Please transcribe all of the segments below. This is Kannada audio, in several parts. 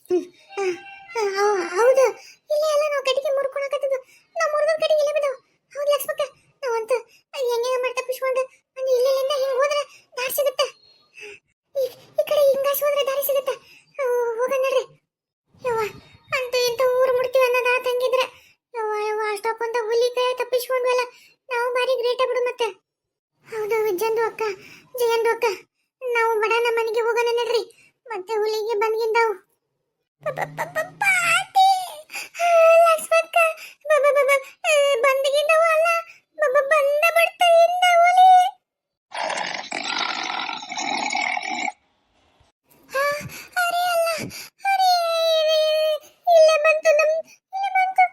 ಹ್ಮ್. ಆ, ಹೌದು. ಇಲ್ಲೇ ಎಲ್ಲ ನಾವು ಕಟ್ಟಿಗೆ ಮುರ್ಕೊಳಕತ್ತಿದ್ದು. ನಾವು ಮುರಿದ ಕಟ್ಟಿಗೆ ಇಲ್ಲೇ ಬಿದ್ದಾವ. ಹೌದು ಲಕ್ಷ್ಮಕ್ಕ. ನಾವಂತೂ ಹೆಂಗೆ ಮಾಡಿ ತಪ್ಪಿಸ್ಕೊಂಡು ಒಂದು ಇಲ್ಲಿಂದ ಹಿಂಗೆ ಹೋದ್ರೆ ದಾರಿ ಸಿಗುತ್ತೆ. ಈ ಕಡೆ ಹಿಂಗಾಸ್ ಹೋದ್ರೆ ದಾರಿ ಸಿಗುತ್ತೆ. ಹೋಗೋಣ ನಡ್ರಿ. ಯವ್ವ, ಅಂತೂ ಇಂಥ ಊರು ಮುಡ್ತೀವಿ ಅನ್ನೋದು ತಂಗಿದ್ರೆ ಯವ್ವ ಯವ್ವ ಅಷ್ಟೊಂದ ಹುಲಿ ಕೈ ತಪ್ಪಿಸ್ಕೊಂಡ್ವಲ್ಲ. ನಾವು ಭಾರಿ ಗ್ರೇಟ ಬಿಡು ಮತ್ತೆ. ಹೌದು ವಿಜಯಂದು ಅಕ್ಕ, ಜಯಂದು ಅಕ್ಕ, ನಾವು ಬಡನ ಮನೆಗೆ ಹೋಗೋಣ ನಡ್ರಿ. ಮತ್ತೆ ಹುಲಿಗೆ ಬಂದ್ಗಿಂದಾವು. ಪಾತಿ ಲಕ್ಷ್ಮಕ್ಕ ಬಂದ್ಗಿಂದಾವು ಅಲ್ಲ, ಬಂದ ಬಿಡ್ತಾ ಇಂದ ಹುಲಿ. ಅರೆ ಅಲ್ಲ, ಅರೆ ಇಲ್ಲೇ ಬಂತು ಇಲ್ಲೇ ಬಂತು.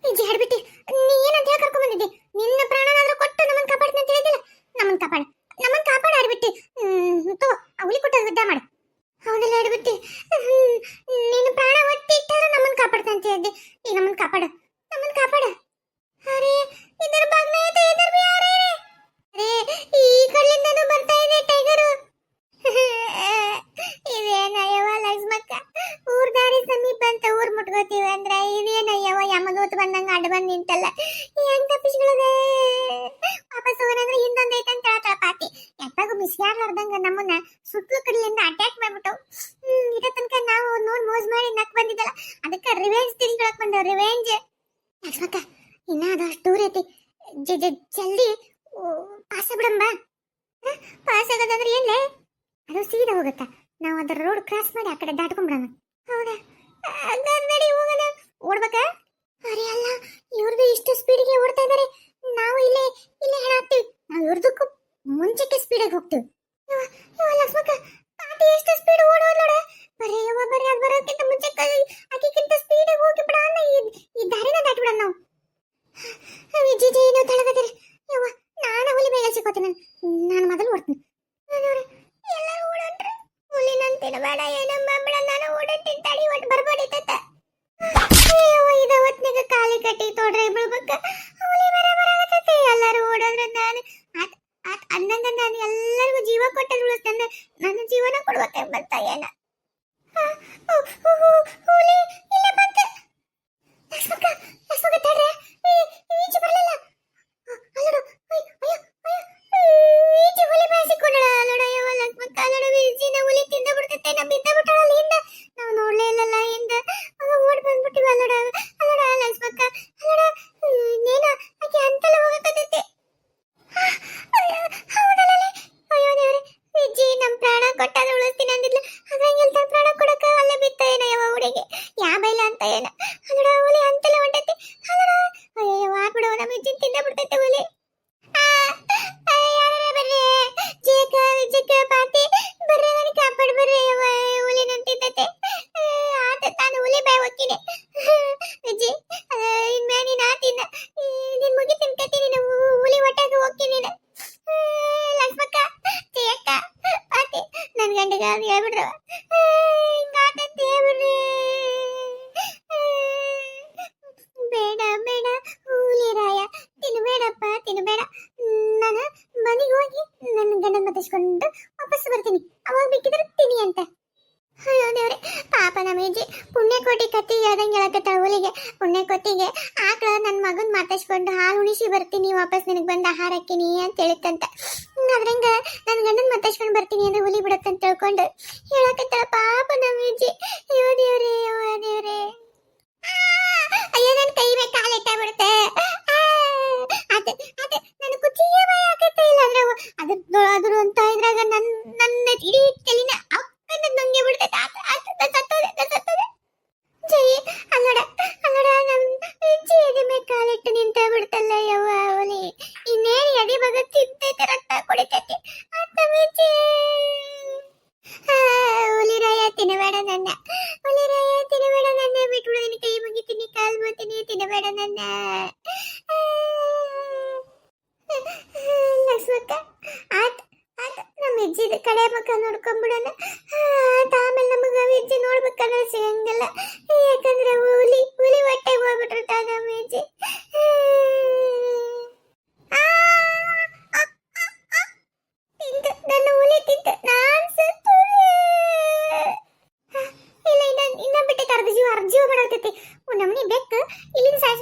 ವಿಜಯ್ ಹಡ್ಬಿಟ್ಟಿ, ನೀ ಏನಂತ ಹೇಳಿ ಕರ್ಕೊಂಡ್ ಬಂದಿದ್ದಿ? ನಿನ್ನ ಪ್ರಾಣನಾದ್ರೂ ಕೊಟ್ಟು ನಮ್ಮನ್ನ ಕಾಪಾಡ್ತೀನಿ ಅಂತ ಹೇಳಿದಿಲ್ಲ. ನಮ್ಮನ್ನ ಕಾಪಾಡ ಹಡ್ಬಿಟ್ಟಿ. ತೋ ಹುಲಿ ಕೊಟ್ಟ ಯುದ್ಧ ಮಾಡು. ಹೌದಲ್ಲ ಹಡ್ಬಿಟ್ಟಿ, ನಿನ್ನ ಪ್ರಾಣ ಒತ್ತಿ ಇಟ್ಟಾರ ನಮ್ಮನ್ನ ಕಾಪಾಡ್ತಾ ಅಂತ ಹೇಳಿದ್ದೆ. ಈಗ ನಮ್ಮನ್ನ ಕಾಪಾಡ. ಅರೆ ಇದರ ಬಾಗ್ನ ಐತೆ, ಇದರ ಬಿ ಯಾರೇ? ಅರೆ ಈ ಕಡೆಯಿಂದನೂ ಬರ್ತಾ ಇದೆ ಟೈಗರು. ಇದೇನಯ್ಯವ ಲಕ್ಷ್ಮಕ್ಕ, ಊರ್ ದಾರಿ ಸಮೀಪ ಅಂತ ಊರ್ ಮುಟ್ಕೋತೀವಿ ಅಂದ್ರೆ ಇದೇನಯ್ಯವ ಯಮದೂತ್ ಬಂದಂಗ ಅಡ್ಡ ಬಂದ್ ನಿಂತಲ್ಲ. ಹೆಂಗ್ ತಪ್ಪಿಸ್ಕೊಳ್ಳೋದೆ? ವಾಪಸ್ ಹೋಗೋಣಂದ್ರೆ ಹಿಂದೊಂದ್ ಐತೆ ಅಂತ ಹೇಳ್ತಾಳ ಪಾತಿ. ಎತ್ತಾಗೂ ಮಿಸ್ಯಾಡ್ಲಾರ್ದಂಗ ನಮ್ಮನ್ನ ಸುತ್ತಲೂ ಕಡೆಯಿಂದ ಅಟ್ಯಾಕ್ ಮಾಡ್ಬಿಟ್ಟು ಇದ ತನಕ ನಾವು ನೋಡ್ ಮೋಜ್ ಮಾಡಿ ನಕ್ ಬಂದಿದ್ದಲ್ಲ, ಅದಕ್ಕೆ ರಿವೆಂಜ್ ತಿರ್ಸ್ಕೊಳಕ್ ಬಂದೇವ್. ರಿವೆಂಜ್ ಲಕ್ಷ್ಮಕ್ಕ, ಇನ್ನ ಅದಷ್ಟು ದೂರ ಐತಿ. ಜಲ್ದಿ ಪಾಸ್ ಬಿಡಂಬ. ಪಾಸ್ ಆಗೋದಂದ್ರೆ ಏನ್ಲೇ? ಅದು ಸೀದಾ ಹೋಗುತ್ತಾ? ನಾವು ಅದರ ರೋಡ್ ಕ್ರಾಸ್ ಮಾಡಿ ಆ ಕಡೆ ದಾಟ್ಕೊಂಡ್ಬಿಡೋಣ. ಹೌದಾ? ನಡಿ ಹೋಗೋಣ. ಓಡ್ಬೇಕಾ? ಅರೆ ಅಲ್ಲ, ಇವ್ರದ್ದು ಇಷ್ಟು ಸ್ಪೀಡ್ಗೆ ಓಡ್ತಾ ಇದಾರೆ. ನಾವು ಇಲ್ಲೇ ಹೆಣ ಹಾಕ್ತೀವಿ. ನಾವು ಇವ್ರದಕ್ಕೂ ಮುಂಚೆಕ್ಕೆ ಸ್ಪೀಡಾಗಿ ಹೋಗ್ತೀವಿ. ಲಕ್ಷ್ಮಕ್ಕ, ಪಾಟಿ ಎಷ್ಟು ಸ್ಪೀಡ್ ಓಡೋದು ನೋಡ. ಬರೀ ಅದು ಬರೋಕ್ಕಿಂತ ಮುಂಚೆ ಆಕಿಕ್ಕಿಂತ ಸ್ಪೀಡಾಗಿ ಹೋಗಿ ಬಿಡ. ಈ ದಾರಿನ ದಾಟ್ಬಿಡೋಣ ನಾವು. ವಿಜಯ್ ನೀವು ತಳಗದಿರಿ. ಯವ್ವ, ನಾನು ಹುಲಿ ಬೇಗ ಸಿಕ್ಕೋತೀನಿ. ನಾನು ಮೊದಲು ಓಡ್ತೀನಿ. ಎಲ್ಲರೂ ಓಡೋಣ್ರಿ. ಹುಲಿ ನನ್ ತಿನ್ನಬೇಡ, ಏನಮ್ಮ ಬಿಡ, ನಾನು ಓಡೋತೀನಿ. ತಡಿ ಒಟ್ಟು ಬರ್ಬೋಡಿತ್ತ. ಇದ ಹೊತ್ನಾಗ ಕಾಲಿ ಕಟ್ಟಿ ತೋಡ್ರೆ ಬೀಳ್ಬೇಕ. ಹುಲಿ ಬರಾಕತ್ತೈತೆ. ಎಲ್ಲರೂ ಓಡೋದ್ರೆ ನಾನು ಅಂದಂಗ ನಾನು ಎಲ್ಲರಿಗೂ ಜೀವ ಕೊಟ್ಟರು ಉಳಿಸ್ತಂದ್ರೆ ನನ್ನ ಜೀವನ ಕೊಡ್ಬೇಕೆ ಬಂತ ಏನ? ಹುಲಿ ಇಲ್ಲ ಬಂತ. ಲಕ್ಷ್ಮಕ್ಕ ತಡ್ರೆ, ಈಚೆ ಬರಲಿಲ್ಲ. ಅಲ್ಲಡು, ಈಚೆ ಹುಲಿ ಬೇಸಿಕೊಂಡಳ. ಅಲ್ಲಡ ಯವ್ವ ಲಕ್ಷ್ಮಕ್ಕ, ಅಲ್ಲಡ ಈಚಿನ ಹುಲಿ ತಿಂದ ಬಿಡ್ತೈತೆ. ನಾ ಬಿದ್ದ ಬಿಟ್ಟಳ ಹಿಂದ. ನಾವು ನೋಡ್ಲೇ ಇಲ್ಲಲ್ಲ ಹಿಂದ. ಓಡ್ ಬಂದ್ಬಿಟ್ಟಿವಿ. ಅಲ್ಲಡ ಲಕ್ಷ್ಮಕ್ಕ, ಅಲ್ಲಡ ನೇನ ಆಕೆ ಅಂತಲ್ಲ ಹೋಗಕತ್ತೈತೆ. ಹೌದಲ್ಲ? ಅಯ್ಯೋ ದೇವ್ರೆ, ವಿಜಯ್ ನಮ್ ಪ್ರಾಣ ಕೊಟ್ಟಾದ್ರೆ ಉಳಿಸ್ತೀನಿ ಅಂದಿದ್ಲು. ಅದ್ರಂಗೆಲ್ತ ಪ್ರಾಣ ಕೊಡಕ ಅಲ್ಲೇ ಬಿತ್ತ ಏನ ಯವ ಹುಡುಗಿ? ಯಾ ಬೈಲ ಅಂತ ಏನ? ಅಲ್ಲಡ ಹುಲಿ ಅಂತಲ್ಲ ಹೊಂಟೈತಿ. ಅಲ್ಲಡ ಅಯ್ಯೋ ಆಗ್ಬಿಡವ, ನಮ್ಮ ವಿಜಯ್ ತಿಂದ ಬಿಡ್ತೈತೆ ಹುಲಿ. ಬರ್ರಿ ವಿಜಯಕ್ಕ ಪಾತಿ ಬರ್ರಿ, ನನಗೆ ಕಾಪಾಡ್ ಬರ್ರಿ. ಯವ ಹುಲಿ ನಂತಿದ್ದತೆ. ತಾನು ಹುಲಿ ಬಾಯ್ ಹೋಗ್ತೀನಿ. ವಿಜಯ್ ಇನ್ಮೇ ನೀನ್ ಆತಿನ ನಿನ್ ಮುಗಿ ತಿನ್ಕತೀನಿ. ಹುಲಿ ಒಟ್ಟಾಗ ಹೋಗ್ತೀನಿ. ಲಕ್ಷ್ಮಕ್ಕ, ಜಯಕ್ಕ, ಪಾತಿ ನನ್ ಗಂಡಗ ಅದು ಹೇಳ್ಬಿಡ್ರವ. ಹಿಂಗಾತಂತ ಹೇಳ್ಬಿಡ್ರಿ. ಬೇಡ ಹುಲಿ ರಾಯ, ತಿನ್ಬೇಡಪ್ಪ ತಿನ್ಬೇಡ. ನಾನು ಮನೆಗೆ ಹೋಗಿ ನನ್ನ ಗಂಡನ ಮತ್ತಿಸ್ಕೊಂಡು ವಾಪಸ್ ಬರ್ತೀನಿ. ಅವಾಗ ಬೇಕಿದ್ರೆ ತಿನ್ನಿ ಅಂತ. ಅಯ್ಯೋ ದೇವ್ರೆ, ಪಾಪ ನಮ್ಮ ಅಜ್ಜಿ ಪುಣ್ಯಕೋಟಿ ಕತ್ತಿ ಹೇಳ್ದಂಗೆ ಹೇಳಕತ್ತಾಳ ಹುಲಿಗೆ. ಪುಣ್ಯಕೋಟಿಗೆ ಆಕಳ ನನ್ನ ಮಗನ್ ಮಾತಾಡ್ಸ್ಕೊಂಡು ಹಾಲು ಉಣಿಸಿ ಬರ್ತೀನಿ, ವಾಪಸ್ ನಿನಗೆ ಬಂದು ಆಹಾರ ಹಾಕಿನಿ ಅಂತ ಹೇಳಿತ್ತಂತ. ಅದ್ರಂಗ ನನ್ನ ಗಂಡನ ಮಾತಾಡ್ಸ್ಕೊಂಡು ಬರ್ತೀನಿ ಅಂದ್ರೆ ಹುಲಿ ಬಿಡತ್ತಂತ ತಿಳ್ಕೊಂಡು ಹೇಳಕತ್ತಾಳ ಪಾಪ ನಮ್ಮ ಅಜ್ಜಿ. ಅಯ್ಯೋ ದೇವ್ರೆ, ಅಯ್ಯೋ ನನ್ನ ಕೈ ಮೇಲೆ ಕಾಲಿಟ್ಟ ಬಿಡುತ್ತೆ. ನನ್ನ ಕುಚಿಗೆ ಭಯ ಆಗತ್ತೆ. ಇಲ್ಲ ಅಂದ್ರೆ ಅದ್ರ ಅಂತ ಇದ್ರಾಗ ನನ್ನ ಇಡೀ ತಲೆನ ಅಕ್ಕನ ನಂಗೆ ಬಿಡ್ತೈತೆ. ಸತ್ತೋದೆ. ಜೈ ಅಲ್ಲಡ ನಮ್ ಹೆಜ್ಜೆ ಎದೆ ಮೇಲೆ ಕಾಲಿಟ್ಟು ನಿಂತ ಬಿಡ್ತಲ್ಲ ಯವ್ವ ಹುಲಿ. ಇನ್ನೇನು ಎದೆ ಭಾಗ ತಿಂತೈತೆ, ರಕ್ತ ಕುಡಿತೈತೆ. ಹುಲಿರಾಯ ತಿನ್ನಬೇಡ ನನ್ನ, ಹುಲಿರಾಯ ತಿನ್ನಬೇಡ ನನ್ನ, ಬಿಟ್ಬಿಡು. ನಿನ್ನ ಕೈ ಮುಗಿತೀನಿ, ಕಾಲ್ ಮುಗಿತೀನಿ, ತಿನ್ನಬೇಡ ನನ್ನ. ಲಕ್ಷ್ಮಕ್ಕ, ನಮ್ಮ ಹೆಜ್ಜೆದ ಕಡೆ ಮುಖ ನೋಡ್ಕೊಂಡ್ಬಿಡೋಣ.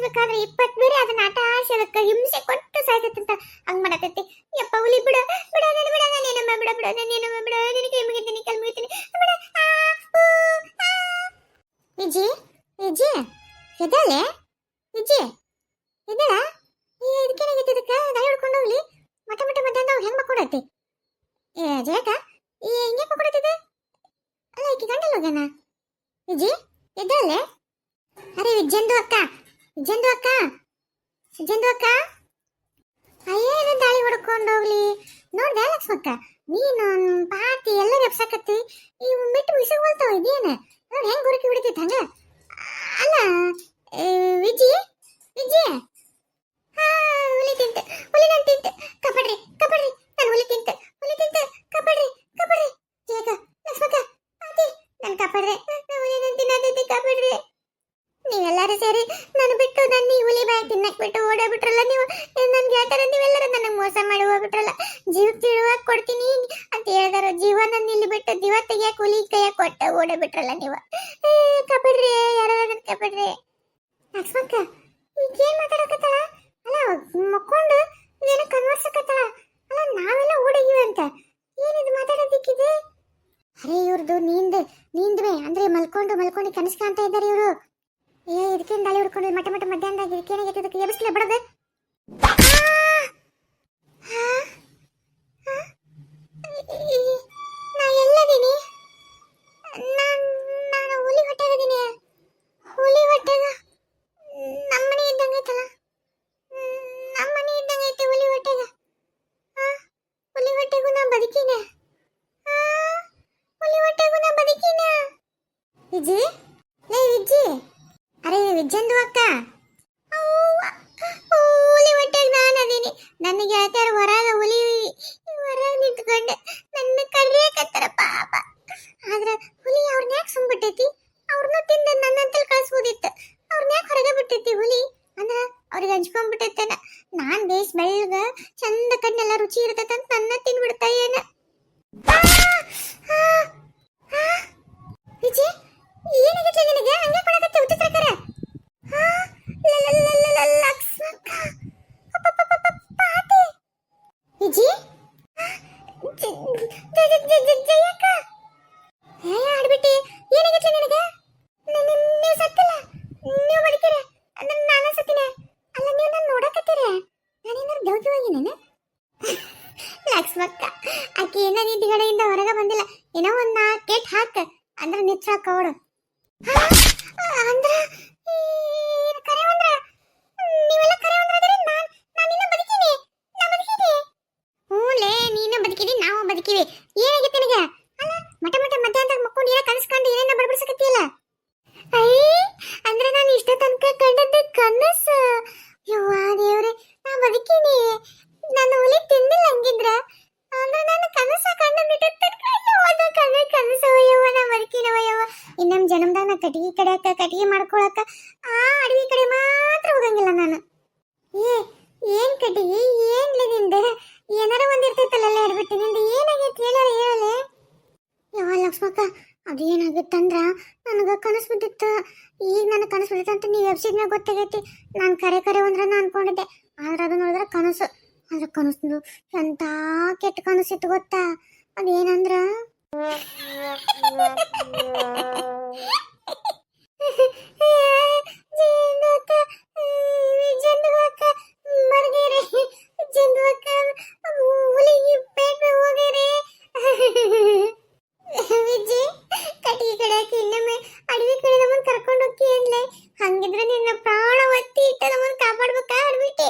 ಸಾಯಿಸ್ಬೇಕಾದ್ರೆ 20 ಬೇರೆ ಅದನ್ನ ಆಟ ಆಡಿಸಿ ಅದಕ್ಕೆ ಹಿಂಸೆ ಕೊಟ್ಟು ಸಾಯ್ತಂತ ಹಂಗ್ ಮಾಡತೈತಿ. ಯಪ್ಪ ಹುಲಿ ಬಿಡ ಬಿಡ ನಾನು ಬಿಡ ನಾನೇನಮ್ಮ ಬಿಡ ಬಿಡ ನಾನೇನಮ್ಮ ಬಿಡ ನಿನಗೆ ಕೈ ಮುಗಿತೀನಿ ಕಲ್ ಮುಗಿತೀನಿ ಬಿಡ. ವಿಜಿ ವಿಜಿ ಎದಳೆ ವಿಜಿ ಎದಳ ಇದಕ್ಕೇನಾಗೈತಿ? ಇದಕ್ಕೆ ದಾಳಿ ಹಿಡ್ಕೊಂಡು ಹೋಗ್ಲಿ ಮಠ ಮಠ ಮಧ್ಯಾಹ್ನ ಹೆಂಗ್ ಮಕ್ಕೊಡತ್ತಿ? ಏ ಜಯಕ ಈ ಹಿಂಗೆ ಮಕ್ಕೊಡತ್ತಿದೆ ಅಲ್ಲ ಈಕಿ ಗಂಡಲ್ ಹೋಗ್ಯಾನ. ವಿಜಿ ಎದಳೆ? ಅರೆ ವಿಜಯಂದು ಅಕ್ಕ ವಿಜಯಂದು ಅಕ್ಕ ವಿಜಯಂದು ಅಕ್ಕ ಅಯ್ಯೇನು ದಾಳಿ ಹೊಡ್ಕೊಂಡು ಹೋಗ್ಲಿ ನೋಡ್ದೆ ಲಕ್ಷ್ಮಕ್ಕ ನೀನು ಪಾತಿ ಎಲ್ಲರೂ ಎಪ್ಸಾಕತ್ತಿ ಇವು ಮಿಟ್ಟು ಬಿಸಿಗೋಲ್ತಾವ ಇದೇನು ನೋಡಿ ಹೆಂಗ್ ಗುರುಕಿ ಬಿಡ್ತೈತೆ ಹಂಗ. ಅಲ್ಲ ವಿಜಿ ವಿಜಿ ಹುಲಿ ತಿಂತೆ ಹುಲಿ ನಾನು ತಿಂತೆ ಕಪಡ್ರಿ ಕಪಡ್ರಿ ನಾನು ಹುಲಿ ತಿಂತೆ ಕಪಡ್ರಿ ಕಪಡ್ರಿ ಜೇಗ ಲಕ್ಷ್ಮಕ್ಕ ಪಾತಿ ನಾನು ಕಪಡ್ರೆ ಹುಲಿ ನಾನು ತಿನ್ನತೈತಿ ಕಪಡ್ರಿ. ನೀವೆಲ್ಲರೂ ಸೇರಿ ನಾನು ಬಿಟ್ಟು ನನ್ನ ಈ ಹುಲಿ ಬಾಯಿ ತಿನ್ನಕ್ ಬಿಟ್ಟು ಓಡಾಬಿಟ್ರಲ್ಲ ನೀವು. ನನ್ಗೆ ಹೇಳ್ತಾರ ನೀವೆಲ್ಲರೂ ನನಗೆ ಮೋಸ ಮಾಡಿ ಹೋಗ್ಬಿಟ್ರಲ್ಲ. ಜೀವ ತಿಳುವಾಗ ಕೊಡ್ತೀನಿ ಅಂತ ಹೇಳಿದಾರ. ಜೀವ ನನ್ನ ಇಲ್ಲಿ ಬಿಟ್ಟು ಜೀವ ತೆಗಿಯಕ್ ಹುಲಿ ಕೈಯಾಗ ಕೊಟ್ಟ ಓಡಾಬಿಟ್ರಲ್ಲ ನೀವು. ಕಬಿಡ್ರಿ ಯಾರು ಕಬಿಡ್ರಿ. ಲಕ್ಷ್ಮಕ್ಕ ಈಗೇನ್ ಮಾತಾಡಕತ್ತಾಳ? ಅಲ್ಲ ಮಕ್ಕೊಂಡು ಏನೋ ಕನ್ವರ್ಸಕತ್ತಾಳ. ಅಲ್ಲ ನಾವೆಲ್ಲ ಓಡಾಗಿವೆ ಅಂತ ಏನಿದು ಮಾತಾಡೋದಿಕ್ಕಿದೆ? ಅರೆ ಇವ್ರದ್ದು ನೀಂದ್ವೆ ಅಂದ್ರೆ ಮಲ್ಕೊಂಡು ಕನಸು ಕಾಣ್ತಾ ಇದ್ದಾರೆ ಇವರು. ಏ ಇದಕ್ಕೇನು ದಾಳಿ ಹಿಡ್ಕೊಂಡು ಮಠ ಮಠ ಮಧ್ಯಾಹ್ನದಾಗ ಇದಕ್ಕೇನಾಗೈತೆ? ಇದಕ್ಕೆ ಎಬ್ಸ್ಲೇ ಬಿಡೋದು. ನಾ ಎಲ್ಲದೀನಿ? ನಾನು ಹುಲಿ ಹೊಟ್ಟೆಗದೀನಿ. ಹುಲಿ ಹೊಟ್ಟೆಗ ನಮ್ಮನೆ ಇದ್ದಂಗೈತಲ್ಲ. ನಮ್ಮನೆ ಇದ್ದಂಗೈತೆ ಹುಲಿ ಹೊಟ್ಟೆಗ. ಹುಲಿ ಹೊಟ್ಟೆಗೂ ನಾ ಬದುಕಿನ. ಹುಲಿ ಹೊಟ್ಟೆಗೂ ನಾ ಬದುಕಿನ. ವಿಜಿ ಲೇ ವಿಜಿ ಅರೆ ವಿಜಯಂದು ಅಕ್ಕ ಹುಲಿ ಹೊಟ್ಟೆಗೆ ನಾನು ಅದೀನಿ. ನನಗೆ ಹೇಳ್ತಾರ ಹೊರಗ ಹುಲಿ ಹೊರಗೆ ನಿಂತ್ಕೊಂಡು ನನ್ನ ಕಡಿಯಕತ್ತಾರ ಪಾಪ. ಆದ್ರೆ ಹುಲಿ ಅವ್ರನ್ನ ಯಾಕೆ ಸುಮ್ಬಿಟ್ಟೈತಿ? ಅವ್ರನ್ನೂ ತಿಂದು ನನ್ನಂತಲ್ಲಿ ಕಳಿಸ್ಬೋದಿತ್ತು. ಅವ್ರನ್ನ ಯಾಕೆ ಹೊರಗೆ ಬಿಟ್ಟೈತಿ ಹುಲಿ? ಅಂದ್ರೆ ಅವ್ರಿಗೆ ಹಂಚ್ಕೊಂಡ್ಬಿಟ್ಟೈತೇನ. ನಾನ್ ಬೇಸ್ ಬೆಳ್ಳಗ ಚಂದ ಕಣ್ಣೆಲ್ಲ ರುಚಿ ಇರ್ತೈತಂತ ನನ್ನ ತಿನ್ಬಿಡ್ತಾ ಏನ. ವಿಜಯ್ ಏನಾಗಿತ್ತು ನಿನಗೆ? ಹಂಗೆ ಕೊಡಕತ್ತೆ ಉತ್ತರ ಲಕ್ಷ್ಮಕ್ಕ ಪಾತಿ ವಿಜಿ ಜಯಕ್ಕ ಹೇ ಆಡ್ಬಿಟ್ಟಿ. ಏನಾಗಿತ್ತು ನಿನಗೆ? ನೀವು ಸತ್ತಿಲ್ಲ, ನೀವು ಬದುಕಿರ, ನಾನು ಸತ್ತಿನ. ಅಲ್ಲ ನೀವು ನಾನು ನೋಡಕತ್ತೀರ, ನಾನೇನಾರು ದೇವತೆ ಹೋಗಿನೇನು? ಲಕ್ಷ್ಮಕ್ಕ ಆಕೆ ಏನೋ ನಿಧಿಗಡೆಯಿಂದ ಹೊರಗೆ ಬಂದಿಲ್ಲ. ಏನೋ ಒಂದು 4 ಕೆಟ್ ಹಾಕ ಅಂದ್ರೆ ನಿಚ್ಚಾಕ ಅವಳು. ಅಂದ್ರೆ ನೀವೆಲ್ಲ ಕರೆ ಅಂದ್ರೆ ನಾನಿನ್ನ ಬದುಕಿನಿ. ನಾ ಬದುಕಿನಿ. ಹೂಲೇ ನೀನು ಬದುಕಿದಿ, ನಾವು ಬದುಕಿವಿ. ಏನಾಗಿತ್ತು ನಿನಗೆ? ಅಲ್ಲ ಮಠ ಮಠ ಮಧ್ಯಾಹ್ನದಾಗ ಮಕ್ಕೊಂಡು ಏನೋ ಕನಸ್ಕೊಂಡು ಏನೇನ ಬಡಬಡಿಸಕತ್ತಿಯಲ್ಲ. ಅಂದ್ರೆ ನಾನು ಇಷ್ಟ ತನಕ ಕಂಡದ್ದು ಕನಸು. ಯವ್ವ ದೇವ್ರೆ ನಾ ಬದುಕಿನಿ. ನಾನು ಹುಲಿ ತಿಂದಿಲ್ಲ ಹಂಗಿದ್ರ. ಅಂದ್ರೆ ನಾನು ಕನಸ ಕಂಡು ಬಿಟ್ಟು ಕನಸು ಯವ್ವ ನಾ ಬದುಕಿನವ ಯವ್ವ. ಇನ್ನೊಂದು ಜನ್ಮದಾಗ ನಾ ಕಟ್ಟಿಗೆ ಕಡಿಯಾಕ ಕಟ್ಟಿಗೆ ಮಾಡ್ಕೊಳಕ ಆ ಅಡವಿ ಕಡೆ ಮಾತ್ರ ಹೋಗಂಗಿಲ್ಲ ನಾನು. ಏನ್ ಕಟ್ಟಿಗೆ ಏನ್ಲಿ ನಿಂದ? ಏನಾರ ಒಂದಿರ್ತೈತಲ್ಲ ಹಿಡ್ಬಿಟ್ಟು ನಿಂದ ಏನಾಗೈತಿ ಹೇಳೋರು ಹೇಳಲೆ. ಯಾವ ಲಕ್ಷ್ಮಕ್ಕ ಅದೇನಾಗಿತ್ತಂದ್ರ ನನಗೆ ಕನಸು ಬಿದ್ದಿತ್ತು. ಈಗ ನನಗೆ ಕನಸು ಬಿದ್ದಿತ್ತು ಅಂತ ನೀವು ವೆಬ್ಸೈಟ್ನಾಗ ಗೊತ್ತಾಗೈತಿ. ನಾನು ಕರೆ ಅಂದ್ರೆ ನಾನು ಅನ್ಕೊಂಡಿದ್ದೆ. ಆದ್ರೆ ಅದು ನೋಡಿದ್ರೆ ಕನಸು. ಆದ್ರೆ ಕನಸು ಎಂತ ಕೆಟ್ಟ ಕನಸಿತ್ತು ಗೊತ್ತಾ? ಅದೇನಂದ್ರ ಹಂಗಿದ್ರೆ ನಿನ್ನ ಪ್ರಾಣ ಒತ್ತಿ ಇಟ್ಟ ನಮ್ಮನ್ನ ಕಾಪಾಡ್ಬೇಕಾ ಅಡ್ಬಿಟ್ಟೆ.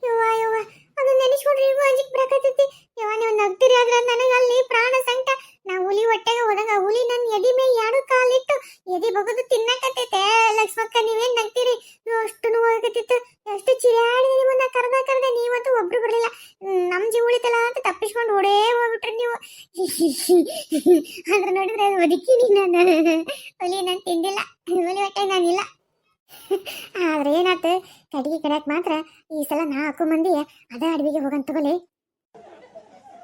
ಯವ್ವ ಯವ್ವ ಅದು ನೆನೆಸ್ಕೊಂಡ್ರೆ ಇವು ಅಂಜಿಕ್ ಬರಕತ್ತೈತಿ. ಯವ್ವ ನೀವು ನಗ್ತೀರಿ ಆದ್ರೆ ನನಗೆ ಅಲ್ಲಿ ಪ್ರಾಣ ಸಂಕಟ. ನಾ ಹುಲಿ ಹೊಟ್ಟೆಗೆ ಹೋದಾಗ ಹುಲಿ ನನ್ನ ಎದಿ ಮೇಲೆ 2 ಕಾಲಿಟ್ಟು ಎದಿ ಬಗದು ತಿನ್ನಕತ್ತೈತೆ. ಲಕ್ಷ್ಮಕ್ಕ ನೀವೇನ್ ನಗ್ತೀರಿ? ಅಷ್ಟು ನೋವಾಗತ್ತಿತ್ತು. ಎಷ್ಟು ಚಿರಾಡಿ ನಿಮ್ಮನ್ನ ಕರೆದ ನೀವಂತೂ ಒಬ್ರು ಬರಲಿಲ್ಲ. ನಮ್ ಜೀವ ಉಳಿತಲ್ಲ ಅಂತ ತಪ್ಪಿಸ್ಕೊಂಡು ಓಡೇ ಹೋಗ್ಬಿಟ್ರಿ ನೀವು. ಆದ್ರೆ ನೋಡಿದ್ರೆ ಬದುಕಿನಿ ನಾನು. ಹುಲಿ ನಾನು ತಿಂದಿಲ್ಲ, ಹುಲಿ ಹೊಟ್ಟೆ ನಾನಿಲ್ಲ. ಆದ್ರೆ ಏನಾಯ್ತು ಕಡಿಗೆ ಕಡಿಯಕ್ ಮಾತ್ರ ಈ ಸಲ 4 ಮಂದಿ ಅದ ಅಡವಿಗೆ ಹೋಗಂತ ತಗೊಳ್ಳಿ.